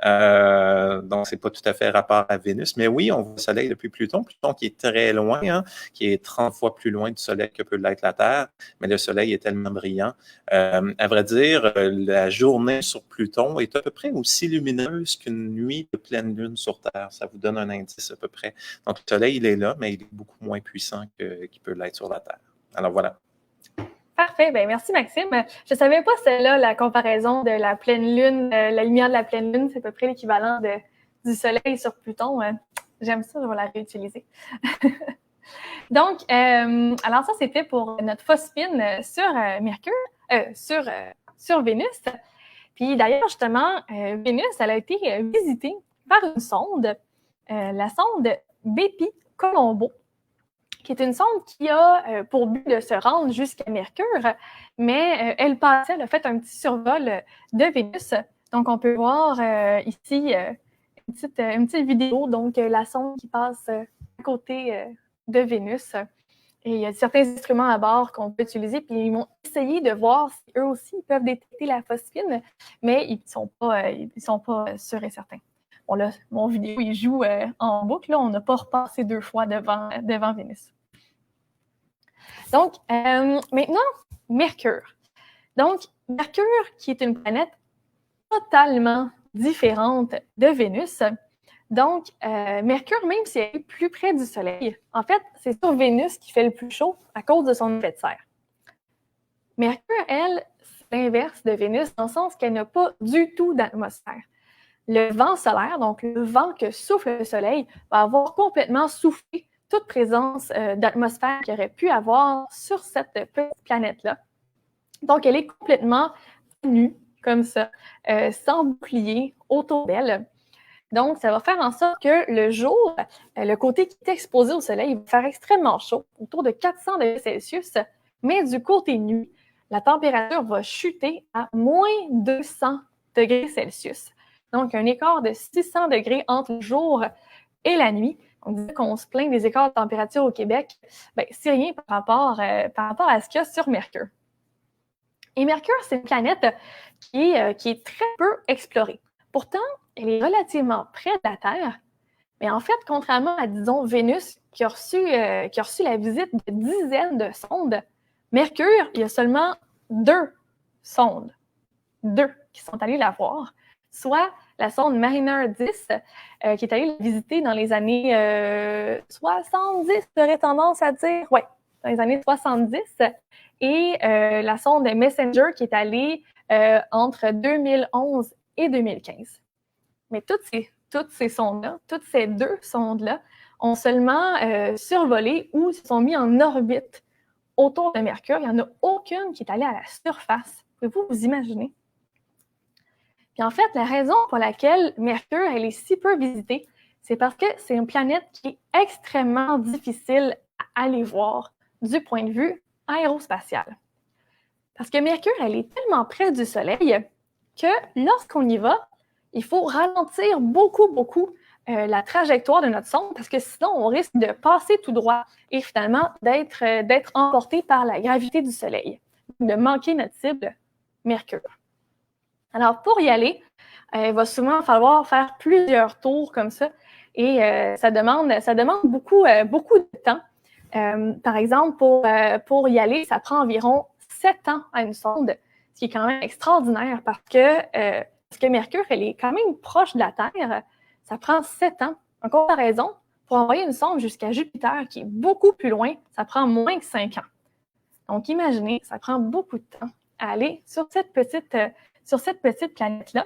Donc, c'est pas tout à fait rapport à Vénus. Mais oui, on voit le Soleil depuis Pluton. Pluton qui est très loin, hein, qui est 30 fois plus loin du Soleil que peut l'être la Terre. Mais le Soleil est tellement brillant. À vrai dire, la journée sur Pluton est à peu près aussi lumineuse qu'une nuit de pleine lune sur Terre. Ça vous donne un indice à peu près. Donc, le Soleil, il est là, mais il est beaucoup moins puissant qu'il peut l'être sur la Terre. Alors, voilà. Parfait. Ben, merci, Maxime. Je ne savais pas celle-là, la comparaison de la pleine lune. La lumière de la pleine lune, c'est à peu près l'équivalent du Soleil sur Pluton. J'aime ça, je vais la réutiliser. Donc, alors ça, c'était pour notre phospine sur Mercure, sur Vénus. Puis d'ailleurs, justement, Vénus, elle a été visitée par une sonde, la sonde Bepi-Colombo, qui est une sonde qui a pour but de se rendre jusqu'à Mercure, mais elle a fait un petit survol de Vénus. Donc, on peut voir ici une petite vidéo, donc la sonde qui passe à côté de Vénus. Et il y a certains instruments à bord qu'on peut utiliser, puis ils vont essayer de voir si eux aussi ils peuvent détecter la phosphine, mais ils ne sont pas sûrs et certains. Bon, là, mon vidéo, il joue en boucle. Là, on n'a pas repassé 2 fois devant Vénus. Donc, maintenant, Mercure. Donc, Mercure, qui est une planète totalement différente de Vénus. Donc, Mercure, même si elle est plus près du Soleil, en fait, c'est sur Vénus qui fait le plus chaud à cause de son effet de serre. Mercure, elle, c'est l'inverse de Vénus, dans le sens qu'elle n'a pas du tout d'atmosphère. Le vent solaire, donc le vent que souffle le Soleil, va avoir complètement soufflé toute présence d'atmosphère qu'il aurait pu avoir sur cette petite planète-là. Donc, elle est complètement nue, comme ça, sans bouclier autour d'elle. Donc, ça va faire en sorte que le jour, le côté qui est exposé au Soleil va faire extrêmement chaud, autour de 400 degrés Celsius, mais du côté nuit, la température va chuter à moins 200 degrés Celsius. Donc, un écart de 600 degrés entre le jour et la nuit. On dit qu'on se plaint des écarts de température au Québec. Bien, c'est rien par rapport à ce qu'il y a sur Mercure. Et Mercure, c'est une planète qui est très peu explorée. Pourtant, elle est relativement près de la Terre. Mais en fait, contrairement à, disons, Vénus, qui a reçu la visite de dizaines de sondes, Mercure, il y a seulement 2 sondes. 2 qui sont allées la voir. Soit la sonde Mariner 10, qui est allée la visiter dans les années 70, j'aurais tendance à dire. Oui, dans les années 70. Et la sonde Messenger, qui est allée entre 2011 et 2015. Mais toutes ces sondes-là, toutes ces 2 sondes-là, ont seulement survolé ou se sont mis en orbite autour de Mercure. Il n'y en a aucune qui est allée à la surface. Pouvez-vous vous imaginer? Puis en fait, la raison pour laquelle Mercure elle est si peu visitée, c'est parce que c'est une planète qui est extrêmement difficile à aller voir du point de vue aérospatial. Parce que Mercure, elle est tellement près du Soleil que lorsqu'on y va, il faut ralentir beaucoup la trajectoire de notre sonde parce que sinon, on risque de passer tout droit et finalement d'être emporté par la gravité du Soleil, de manquer notre cible Mercure. Alors, pour y aller, il va souvent falloir faire plusieurs tours comme ça et ça demande beaucoup de temps. Par exemple, pour y aller, ça prend environ 7 ans à une sonde, ce qui est quand même extraordinaire parce que Mercure, elle est quand même proche de la Terre. Ça prend 7 ans. En comparaison, pour envoyer une sonde jusqu'à Jupiter, qui est beaucoup plus loin, ça prend moins que 5 ans. Donc, imaginez, ça prend beaucoup de temps à aller sur cette petite planète-là.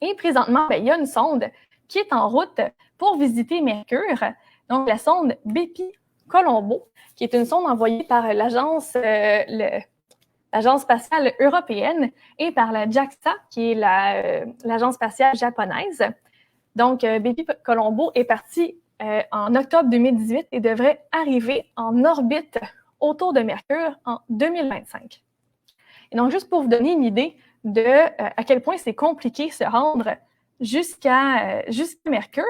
Et présentement, il y a une sonde qui est en route pour visiter Mercure. Donc, la sonde Bepi-Colombo, qui est une sonde envoyée par l'Agence spatiale européenne et par la JAXA, qui est l'Agence spatiale japonaise. Donc, Bepi-Colombo est parti en octobre 2018 et devrait arriver en orbite autour de Mercure en 2025. Et donc, juste pour vous donner une idée de à quel point c'est compliqué se rendre jusqu'à Mercure,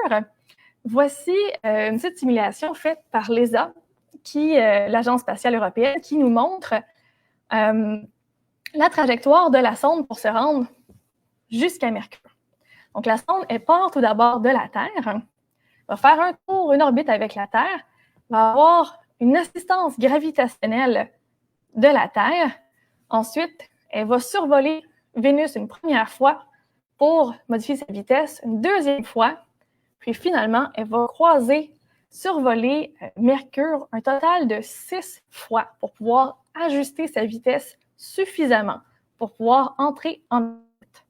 voici une petite simulation faite par l'ESA, l'Agence spatiale européenne, qui nous montre la trajectoire de la sonde pour se rendre jusqu'à Mercure. Donc, la sonde, elle part tout d'abord de la Terre, va faire un tour, une orbite avec la Terre, va avoir une assistance gravitationnelle de la Terre. Ensuite, elle va survoler Vénus une première fois pour modifier sa vitesse, une deuxième fois, puis finalement, elle va survoler Mercure un total de 6 fois pour pouvoir ajuster sa vitesse suffisamment pour pouvoir entrer en orbite.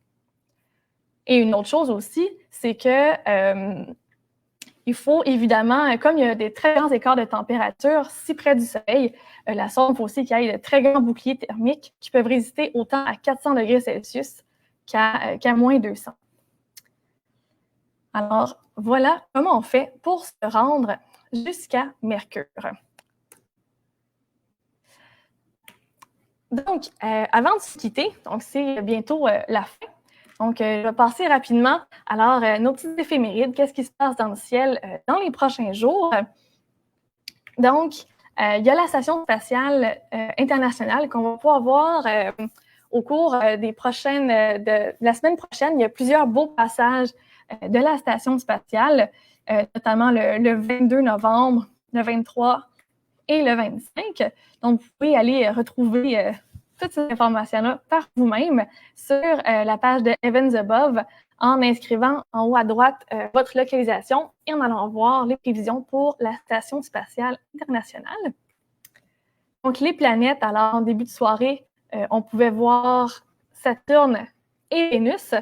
Et une autre chose aussi, c'est que il faut évidemment, comme il y a des très grands écarts de température si près du Soleil, la sonde, il faut aussi qu'il y ait de très grands boucliers thermiques qui peuvent résister autant à 400 degrés Celsius qu'à moins 200. Alors, voilà comment on fait pour se rendre jusqu'à Mercure. Donc, avant de se quitter, donc c'est bientôt la fin. Donc, je vais passer rapidement. Alors, nos petites éphémérides, qu'est-ce qui se passe dans le ciel dans les prochains jours? Donc, il y a la Station spatiale internationale qu'on va pouvoir voir au cours de la semaine prochaine. Il y a plusieurs beaux passages de la Station spatiale, notamment le 22 novembre, le 23 et le 25. Donc, vous pouvez aller retrouver toutes ces informations-là par vous-même sur la page de Heavens Above en inscrivant en haut à droite votre localisation et en allant voir les prévisions pour la Station spatiale internationale. Donc, les planètes, alors en début de soirée, on pouvait voir Saturne et Vénus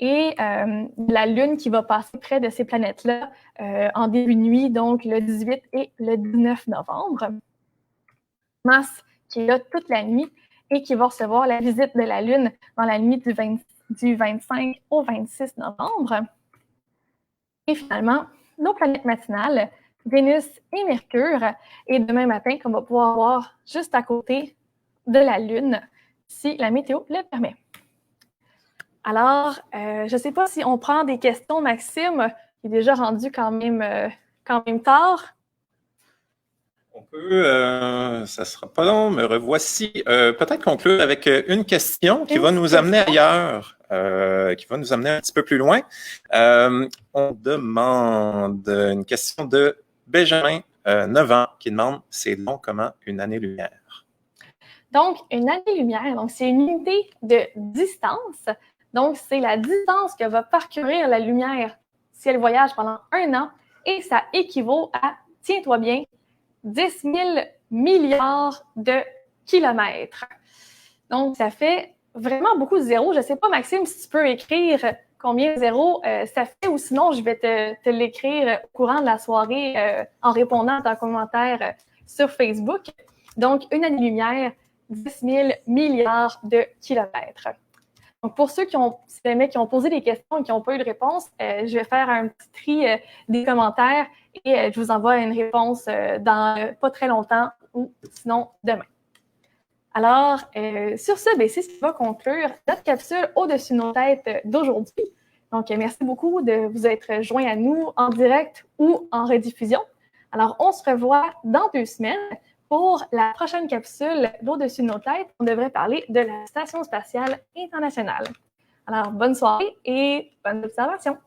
et la Lune qui va passer près de ces planètes-là en début de nuit, donc le 18 et le 19 novembre. Mars qui est là toute la nuit et qui va recevoir la visite de la Lune dans la nuit du 25 au 26 novembre. Et finalement, nos planètes matinales, Vénus et Mercure, et demain matin qu'on va pouvoir voir juste à côté de la Lune, si la météo le permet. Alors, je ne sais pas si on prend des questions, Maxime, qui est déjà rendu quand même tard. On peut, ça sera pas long, me revoici. Peut-être conclure avec une question qui va nous amener ailleurs, qui va nous amener un petit peu plus loin. On demande une question de Benjamin, 9 ans, qui demande « C'est long comment une année-lumière? » Donc, une année-lumière, donc c'est une unité de distance. Donc, c'est la distance que va parcourir la lumière si elle voyage pendant 1 an et ça équivaut à, tiens-toi bien, 10 000 milliards de kilomètres. Donc, ça fait vraiment beaucoup de zéros. Je ne sais pas, Maxime, si tu peux écrire combien de zéros ça fait ou sinon, je vais te l'écrire au courant de la soirée en répondant à ton commentaire sur Facebook. Donc, une année-lumière, 10 000 milliards de kilomètres. Donc, pour ceux qui ont posé des questions et qui n'ont pas eu de réponse, je vais faire un petit tri des commentaires et je vous envoie une réponse dans pas très longtemps ou sinon demain. Alors, sur ce, c'est ce qui va conclure notre capsule au-dessus de nos têtes d'aujourd'hui. Donc, merci beaucoup de vous être joints à nous en direct ou en rediffusion. Alors, on se revoit dans 2 semaines. Pour la prochaine capsule d'au-dessus de nos têtes, on devrait parler de la Station spatiale internationale. Alors, bonne soirée et bonne observation!